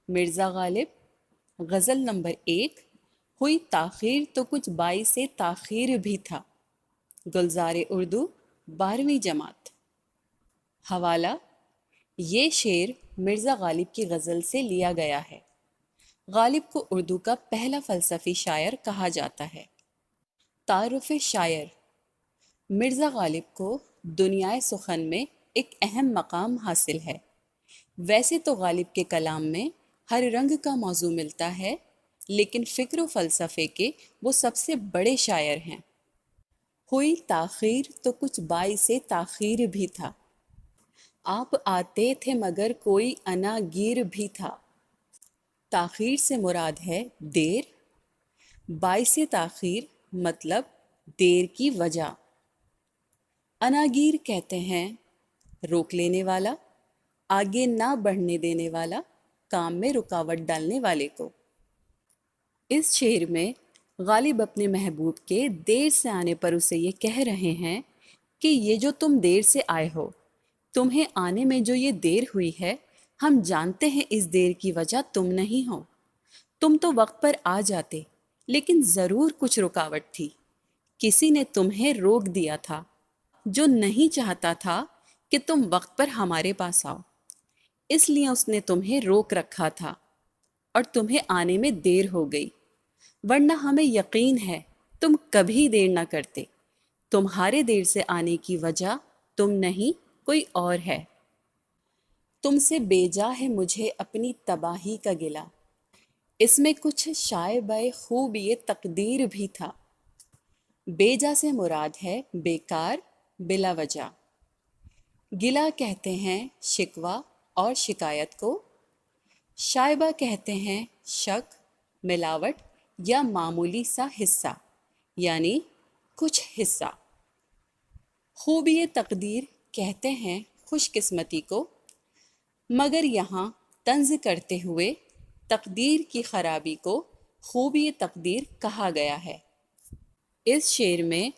مرزا غالب غزل number 1۔ ہوئی تاخیر تو کچھ باعث تاخیر بھی تھا۔ گلزار اردو 12ویں جماعت۔ حوالہ: یہ شعر مرزا غالب کی غزل سے لیا گیا ہے۔ غالب کو اردو کا پہلا فلسفی شاعر کہا جاتا ہے۔ تعارف شاعر: مرزا غالب کو دنیائے سخن میں ایک اہم مقام حاصل ہے۔ ویسے تو غالب کے کلام میں ہر رنگ کا موضوع ملتا ہے، لیکن فکر و فلسفے کے وہ سب سے بڑے شاعر ہیں۔ ہوئی تاخیر تو کچھ باعث تاخیر بھی تھا، آپ آتے تھے مگر کوئی اناگیر بھی تھا۔ تاخیر سے مراد ہے دیر، باعث تاخیر مطلب دیر کی وجہ۔ اناگیر کہتے ہیں روک لینے والا، آگے نہ بڑھنے دینے والا، کام میں رکاوٹ ڈالنے والے کو۔ اس شعر میں غالب اپنے محبوب کے دیر سے آنے پر اسے یہ کہہ رہے ہیں کہ یہ جو تم دیر سے آئے ہو، تمہیں آنے میں جو یہ دیر ہوئی ہے، ہم جانتے ہیں اس دیر کی وجہ تم نہیں ہو۔ تم تو وقت پر آ جاتے، لیکن ضرور کچھ رکاوٹ تھی، کسی نے تمہیں روک دیا تھا جو نہیں چاہتا تھا کہ تم وقت پر ہمارے پاس آؤ، اس لیے اس نے تمہیں روک رکھا تھا اور تمہیں آنے میں دیر ہو گئی، ورنہ ہمیں یقین ہے تم کبھی دیر نہ کرتے۔ تمہارے دیر سے آنے کی وجہ تم نہیں کوئی اور ہے۔ تم سے بے جا ہے مجھے اپنی تباہی کا گلہ، اس میں کچھ شائبہ خوب یہ تقدیر بھی تھا۔ بے جا سے مراد ہے بیکار، بلا وجہ۔ گلہ کہتے ہیں شکوہ اور شکایت کو۔ شائبہ کہتے ہیں شک، ملاوٹ یا معمولی سا حصہ، یعنی کچھ حصہ۔ خوبی تقدیر کہتے ہیں خوش قسمتی کو، مگر یہاں طنز کرتے ہوئے تقدیر کی خرابی کو خوبی تقدیر کہا گیا ہے۔ اس شعر میں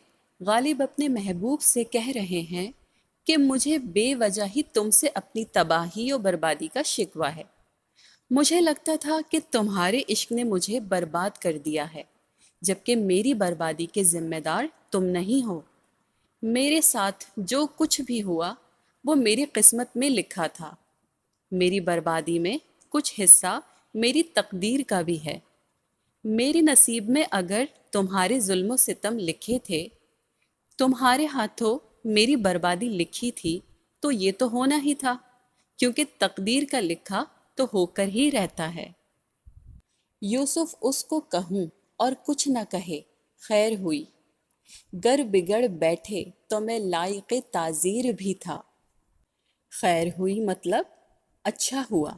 غالب اپنے محبوب سے کہہ رہے ہیں کہ مجھے بے وجہ ہی تم سے اپنی تباہی و بربادی کا شکوہ ہے۔ مجھے لگتا تھا کہ تمہارے عشق نے مجھے برباد کر دیا ہے، جبکہ میری بربادی کے ذمہ دار تم نہیں ہو۔ میرے ساتھ جو کچھ بھی ہوا وہ میری قسمت میں لکھا تھا۔ میری بربادی میں کچھ حصہ میری تقدیر کا بھی ہے۔ میرے نصیب میں اگر تمہارے ظلم و ستم لکھے تھے، تمہارے ہاتھوں میری بربادی لکھی تھی، تو یہ تو ہونا ہی تھا، کیونکہ تقدیر کا لکھا تو ہو کر ہی رہتا ہے۔ یوسف اس کو کہوں اور کچھ نہ کہے خیر ہوئی، گر بگڑ بیٹھے تو میں لائق تعزیر بھی تھا۔ خیر ہوئی مطلب اچھا ہوا،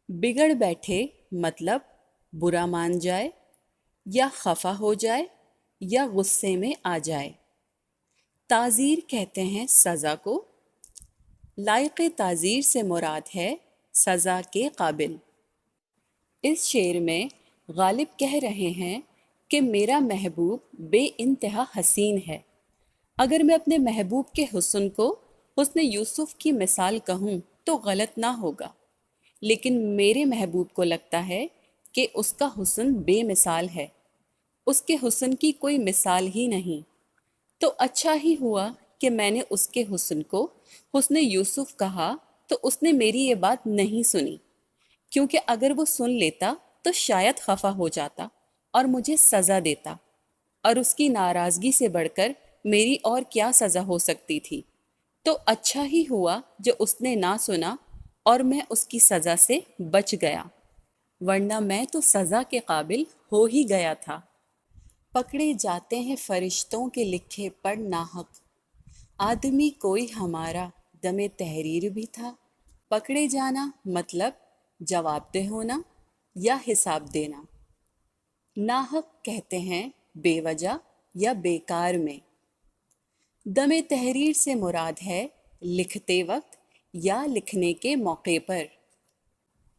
بگڑ بیٹھے مطلب برا مان جائے یا خفا ہو جائے یا غصے میں آ جائے۔ تعزیر کہتے ہیں سزا کو۔ لائق تعزیر سے مراد ہے سزا کے قابل۔ اس شعر میں غالب کہہ رہے ہیں کہ میرا محبوب بے انتہا حسین ہے۔ اگر میں اپنے محبوب کے حسن کو حسن یوسف کی مثال کہوں تو غلط نہ ہوگا، لیکن میرے محبوب کو لگتا ہے کہ اس کا حسن بے مثال ہے، اس کے حسن کی کوئی مثال ہی نہیں۔ تو اچھا ہی ہوا کہ میں نے اس کے حسن کو حسن یوسف کہا، تو اس نے میری یہ بات نہیں سنی، کیونکہ اگر وہ سن لیتا تو شاید خفا ہو جاتا اور مجھے سزا دیتا، اور اس کی ناراضگی سے بڑھ کر میری اور کیا سزا ہو سکتی تھی۔ تو اچھا ہی ہوا جو اس نے نہ سنا اور میں اس کی سزا سے بچ گیا، ورنہ میں تو سزا کے قابل ہو ہی گیا تھا۔ پکڑے جاتے ہیں فرشتوں کے لکھے پر ناحق، آدمی کوئی ہمارا دم تحریر بھی تھا۔ پکڑے جانا مطلب جواب دہ ہونا یا حساب دینا۔ ناحق کہتے ہیں بے وجہ یا بیکار میں۔ دم تحریر سے مراد ہے لکھتے وقت یا لکھنے کے موقع پر۔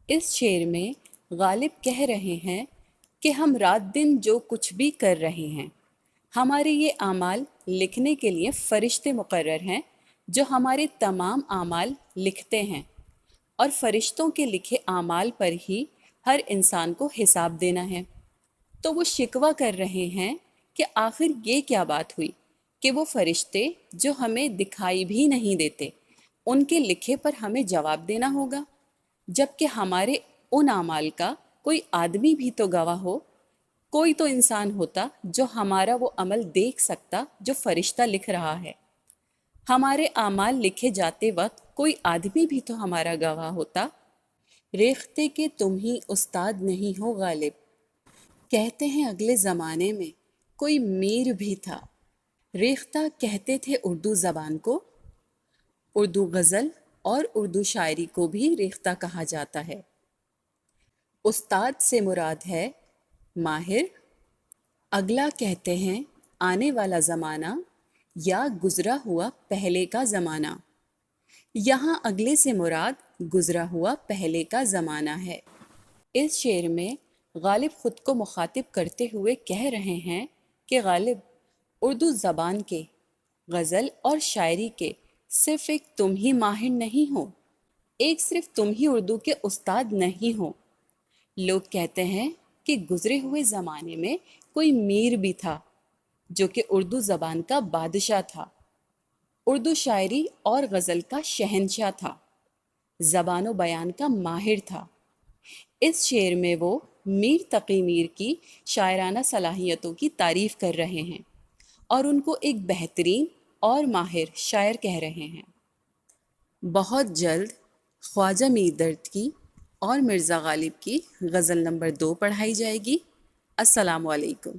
اس شعر میں غالب کہہ رہے ہیں کہ ہم رات دن جو کچھ بھی کر رہے ہیں، ہمارے یہ اعمال لکھنے کے لیے فرشتے مقرر ہیں جو ہمارے تمام اعمال لکھتے ہیں۔ اور فرشتوں کے لکھے اعمال پر ہی ہر انسان کو حساب دینا ہے۔ تو وہ شکوہ کر رہے ہیں کہ آخر یہ کیا بات ہوئی کہ وہ فرشتے جو ہمیں دکھائی بھی نہیں دیتے، ان کے لکھے پر ہمیں جواب دینا ہوگا، جبکہ ہمارے ان اعمال کا کوئی آدمی بھی تو گواہ ہو، کوئی تو انسان ہوتا جو ہمارا وہ عمل دیکھ سکتا جو فرشتہ لکھ رہا ہے۔ ہمارے اعمال لکھے جاتے وقت کوئی آدمی بھی تو ہمارا گواہ ہوتا۔ ریختہ کہ تم ہی استاد نہیں ہو غالب، کہتے ہیں اگلے زمانے میں کوئی میر بھی تھا۔ ریختہ کہتے تھے اردو زبان کو، اردو غزل اور اردو شاعری کو بھی ریختہ کہا جاتا ہے۔ استاد سے مراد ہے ماہر۔ اگلا کہتے ہیں آنے والا زمانہ یا گزرا ہوا پہلے کا زمانہ۔ یہاں اگلے سے مراد گزرا ہوا پہلے کا زمانہ ہے۔ اس شعر میں غالب خود کو مخاطب کرتے ہوئے کہہ رہے ہیں کہ غالب، اردو زبان کے، غزل اور شاعری کے صرف ایک تم ہی ماہر نہیں ہو، ایک صرف تم ہی اردو کے استاد نہیں ہو۔ لوگ کہتے ہیں کہ گزرے ہوئے زمانے میں کوئی میر بھی تھا جو کہ اردو زبان کا بادشاہ تھا، اردو شاعری اور غزل کا شہنشاہ تھا، زبان و بیان کا ماہر تھا۔ اس شعر میں وہ میر تقی میر کی شاعرانہ صلاحیتوں کی تعریف کر رہے ہیں اور ان کو ایک بہترین اور ماہر شاعر کہہ رہے ہیں۔ بہت جلد خواجہ میر درد کی اور مرزا غالب کی غزل نمبر 2 پڑھائی جائے گی۔ السلام علیکم۔